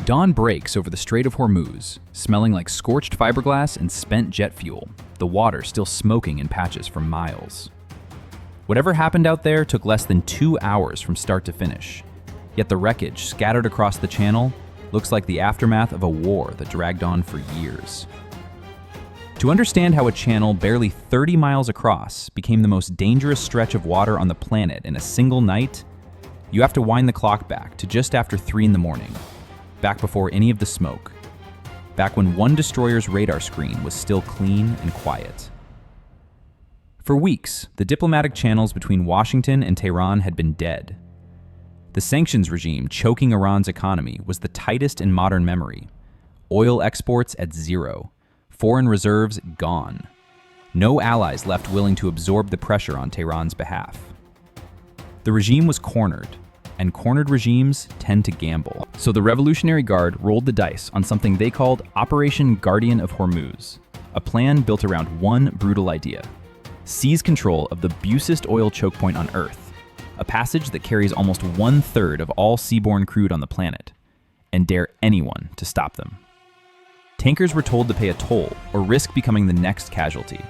Dawn breaks over the Strait of Hormuz, smelling like scorched fiberglass and spent jet fuel, the water still smoking in patches for miles. Whatever happened out there took less than 2 hours from start to finish, yet the wreckage scattered across the channel looks like the aftermath of a war that dragged on for years. To understand how a channel barely 30 miles across became the most dangerous stretch of water on the planet in a single night, you have to wind the clock back to just after 3 in the morning, back before any of the smoke, back when one destroyer's radar screen was still clean and quiet. For weeks, the diplomatic channels between Washington and Tehran had been dead. The sanctions regime choking Iran's economy was the tightest in modern memory. Oil exports at zero, foreign reserves gone. No allies left willing to absorb the pressure on Tehran's behalf. The regime was cornered, and cornered regimes tend to gamble. So the Revolutionary Guard rolled the dice on something they called Operation Guardian of Hormuz, a plan built around one brutal idea: seize control of the busiest oil chokepoint on Earth, a passage that carries almost 1/3 of all seaborne crude on the planet, and dare anyone to stop them. Tankers were told to pay a toll or risk becoming the next casualty.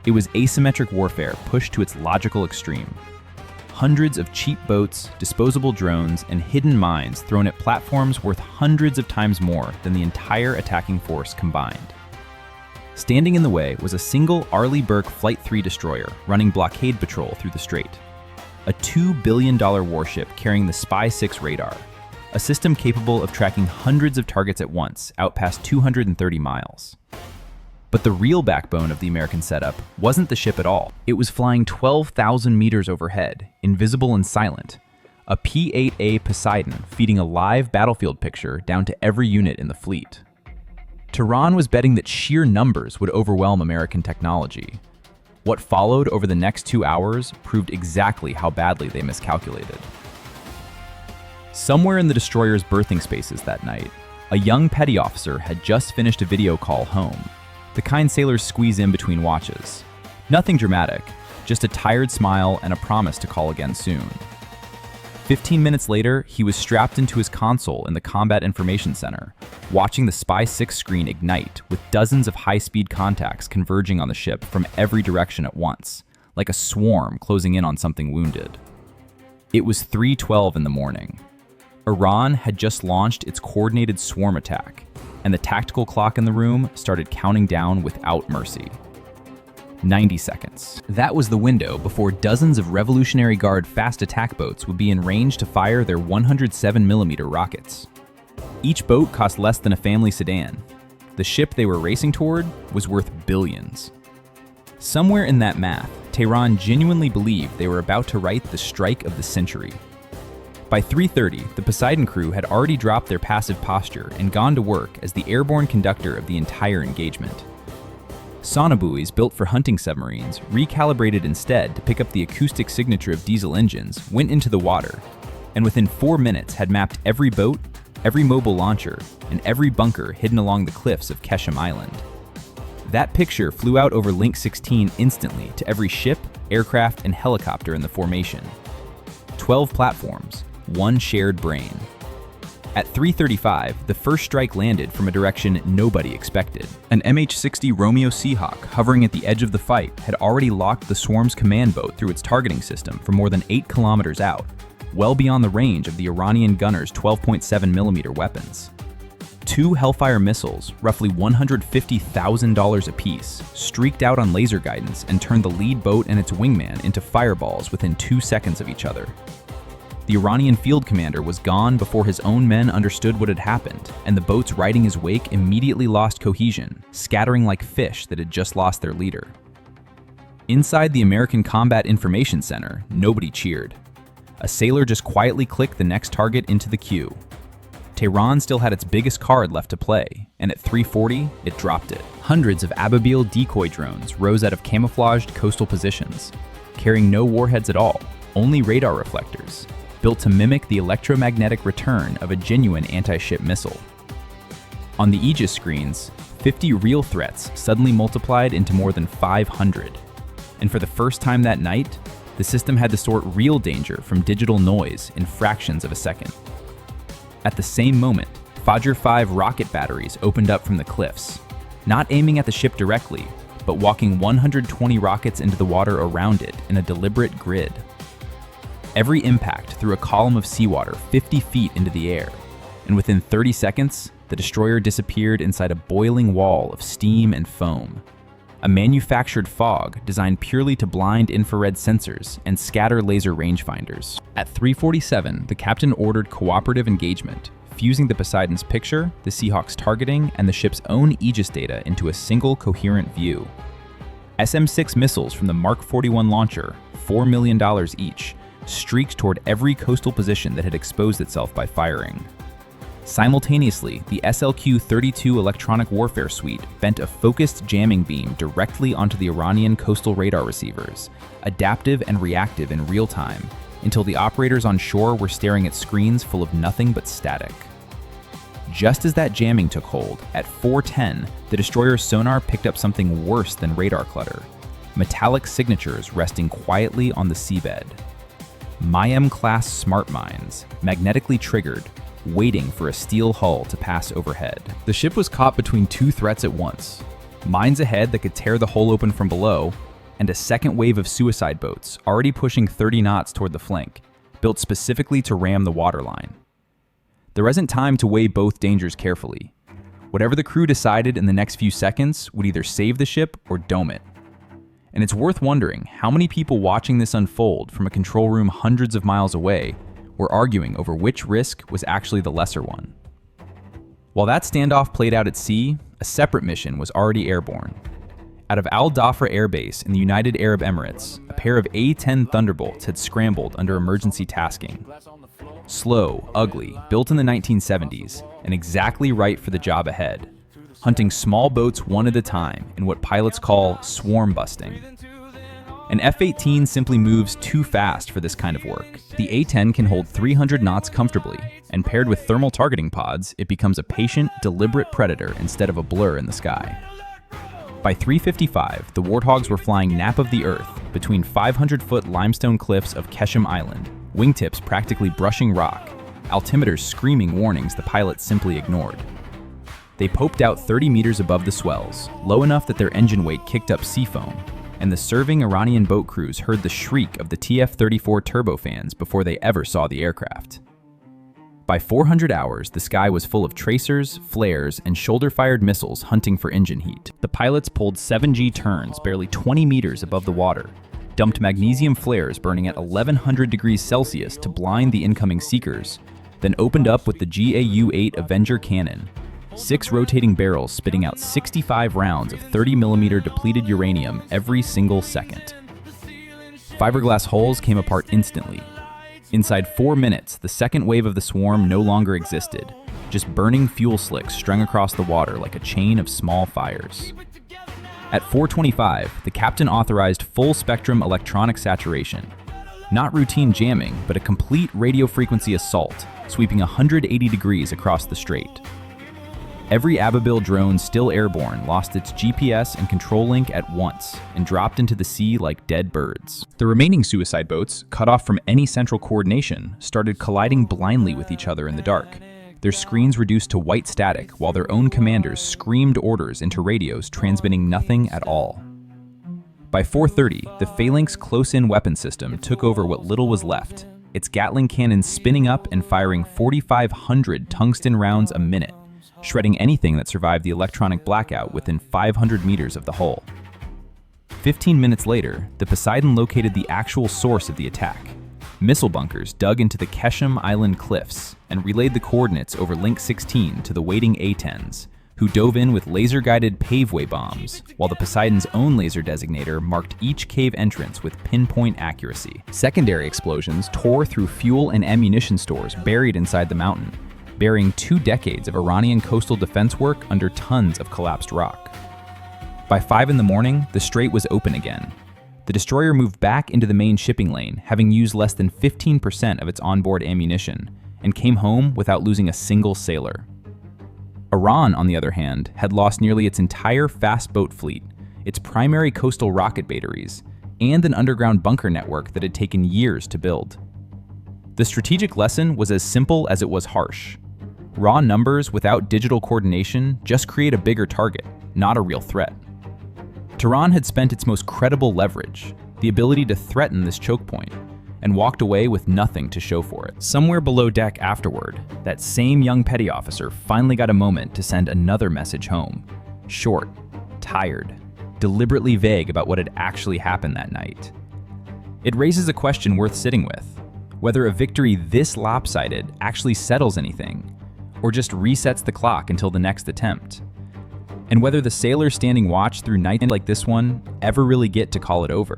It was asymmetric warfare pushed to its logical extreme. Hundreds of cheap boats, disposable drones, and hidden mines thrown at platforms worth hundreds of times more than the entire attacking force combined. Standing in the way was a single Arleigh Burke Flight III destroyer running blockade patrol through the strait. A $2 billion warship carrying the Spy-6 radar, a system capable of tracking hundreds of targets at once out past 230 miles. But the real backbone of the American setup wasn't the ship at all. It was flying 12,000 meters overhead, invisible and silent, a P-8A Poseidon feeding a live battlefield picture down to every unit in the fleet. Tehran was betting that sheer numbers would overwhelm American technology. What followed over the next 2 hours proved exactly how badly they miscalculated. Somewhere in the destroyer's berthing spaces that night, a young petty officer had just finished a video call home, the kind sailors squeeze in between watches. Nothing dramatic, just a tired smile and a promise to call again soon. 15 minutes later, he was strapped into his console in the Combat Information Center, watching the Spy-6 screen ignite with dozens of high-speed contacts converging on the ship from every direction at once, like a swarm closing in on something wounded. It was 3:12 in the morning. Iran had just launched its coordinated swarm attack, and the tactical clock in the room started counting down without mercy. 90 seconds. That was the window before dozens of Revolutionary Guard fast attack boats would be in range to fire their 107mm rockets. Each boat cost less than a family sedan. The ship they were racing toward was worth billions. Somewhere in that math, Tehran genuinely believed they were about to write the strike of the century. By 3:30, the Poseidon crew had already dropped their passive posture and gone to work as the airborne conductor of the entire engagement. Sonobuoys built for hunting submarines, recalibrated instead to pick up the acoustic signature of diesel engines, went into the water, and within 4 minutes had mapped every boat, every mobile launcher, and every bunker hidden along the cliffs of Keshem Island. That picture flew out over Link 16 instantly to every ship, aircraft, and helicopter in the formation. 12 platforms, one shared brain. At 3:35, the first strike landed from a direction nobody expected. An MH-60 Romeo Seahawk hovering at the edge of the fight had already locked the swarm's command boat through its targeting system from more than 8 kilometers out, well beyond the range of the Iranian gunner's 12.7mm weapons. 2 Hellfire missiles, roughly $150,000 apiece, streaked out on laser guidance and turned the lead boat and its wingman into fireballs within 2 seconds of each other. The Iranian field commander was gone before his own men understood what had happened, and the boats riding his wake immediately lost cohesion, scattering like fish that had just lost their leader. Inside the American Combat Information Center, nobody cheered. A sailor just quietly clicked the next target into the queue. Tehran still had its biggest card left to play, and at 3:40, it dropped it. Hundreds of Ababil decoy drones rose out of camouflaged coastal positions, carrying no warheads at all, only radar reflectors, built to mimic the electromagnetic return of a genuine anti-ship missile. On the Aegis screens, 50 real threats suddenly multiplied into more than 500. And for the first time that night, the system had to sort real danger from digital noise in fractions of a second. At the same moment, Fajr 5 rocket batteries opened up from the cliffs, not aiming at the ship directly, but walking 120 rockets into the water around it in a deliberate grid. Every impact threw a column of seawater 50 feet into the air, and within 30 seconds, the destroyer disappeared inside a boiling wall of steam and foam. A manufactured fog designed purely to blind infrared sensors and scatter laser rangefinders. At 3:47, the captain ordered cooperative engagement, fusing the Poseidon's picture, the Seahawk's targeting, and the ship's own Aegis data into a single coherent view. SM-6 missiles from the Mark 41 launcher, $4 million each, streaked toward every coastal position that had exposed itself by firing. Simultaneously, the SLQ-32 electronic warfare suite bent a focused jamming beam directly onto the Iranian coastal radar receivers, adaptive and reactive in real time, until the operators on shore were staring at screens full of nothing but static. Just as that jamming took hold, at 4:10, the destroyer's sonar picked up something worse than radar clutter: metallic signatures resting quietly on the seabed. Mayem-class smart mines, magnetically triggered, waiting for a steel hull to pass overhead. The ship was caught between two threats at once: mines ahead that could tear the hull open from below, and a second wave of suicide boats already pushing 30 knots toward the flank, built specifically to ram the waterline. There wasn't time to weigh both dangers carefully. Whatever the crew decided in the next few seconds would either save the ship or dome it. And it's worth wondering how many people watching this unfold from a control room hundreds of miles away were arguing over which risk was actually the lesser one. While that standoff played out at sea, a separate mission was already airborne. Out of Al Dhafra Air Base in the United Arab Emirates, a pair of A-10 Thunderbolts had scrambled under emergency tasking. Slow, ugly, built in the 1970s, and exactly right for the job ahead, hunting small boats one at a time in what pilots call swarm busting. An F-18 simply moves too fast for this kind of work. The A-10 can hold 300 knots comfortably, and paired with thermal targeting pods, it becomes a patient, deliberate predator instead of a blur in the sky. By 3:55, the Warthogs were flying nap of the earth between 500-foot limestone cliffs of Keshem Island, wingtips practically brushing rock, altimeters screaming warnings the pilots simply ignored. They poped out 30 meters above the swells, low enough that their engine weight kicked up sea foam, and the serving Iranian boat crews heard the shriek of the TF-34 turbofans before they ever saw the aircraft. By 400 hours, the sky was full of tracers, flares, and shoulder-fired missiles hunting for engine heat. The pilots pulled 7G turns barely 20 meters above the water, dumped magnesium flares burning at 1100 degrees Celsius to blind the incoming seekers, then opened up with the GAU-8 Avenger cannon, 6 rotating barrels spitting out 65 rounds of 30mm depleted uranium every single second. Fiberglass hulls came apart instantly. Inside 4 minutes, the second wave of the swarm no longer existed, just burning fuel slicks strung across the water like a chain of small fires. At 4:25, the captain authorized full-spectrum electronic saturation. Not routine jamming, but a complete radio frequency assault, sweeping 180 degrees across the strait. Every Ababil drone still airborne lost its GPS and control link at once and dropped into the sea like dead birds. The remaining suicide boats, cut off from any central coordination, started colliding blindly with each other in the dark, their screens reduced to white static while their own commanders screamed orders into radios transmitting nothing at all. By 4:30, the Phalanx close-in weapon system took over what little was left, its Gatling cannons spinning up and firing 4,500 tungsten rounds a minute, shredding anything that survived the electronic blackout within 500 meters of the hull. 15 minutes later, the Poseidon located the actual source of the attack. Missile bunkers dug into the Keshem Island cliffs and relayed the coordinates over Link 16 to the waiting A-10s, who dove in with laser-guided paveway bombs, while the Poseidon's own laser designator marked each cave entrance with pinpoint accuracy. Secondary explosions tore through fuel and ammunition stores buried inside the mountain, burying 2 decades of Iranian coastal defense work under tons of collapsed rock. By 5 in the morning, the strait was open again. The destroyer moved back into the main shipping lane, having used less than 15% of its onboard ammunition, and came home without losing a single sailor. Iran, on the other hand, had lost nearly its entire fast boat fleet, its primary coastal rocket batteries, and an underground bunker network that had taken years to build. The strategic lesson was as simple as it was harsh. Raw numbers without digital coordination just create a bigger target, not a real threat. Tehran had spent its most credible leverage, the ability to threaten this choke point, and walked away with nothing to show for it. Somewhere below deck afterward, that same young petty officer finally got a moment to send another message home. Short, tired, deliberately vague about what had actually happened that night. It raises a question worth sitting with, whether a victory this lopsided actually settles anything, or just resets the clock until the next attempt, and whether the sailors standing watch through nights like this one ever really get to call it over.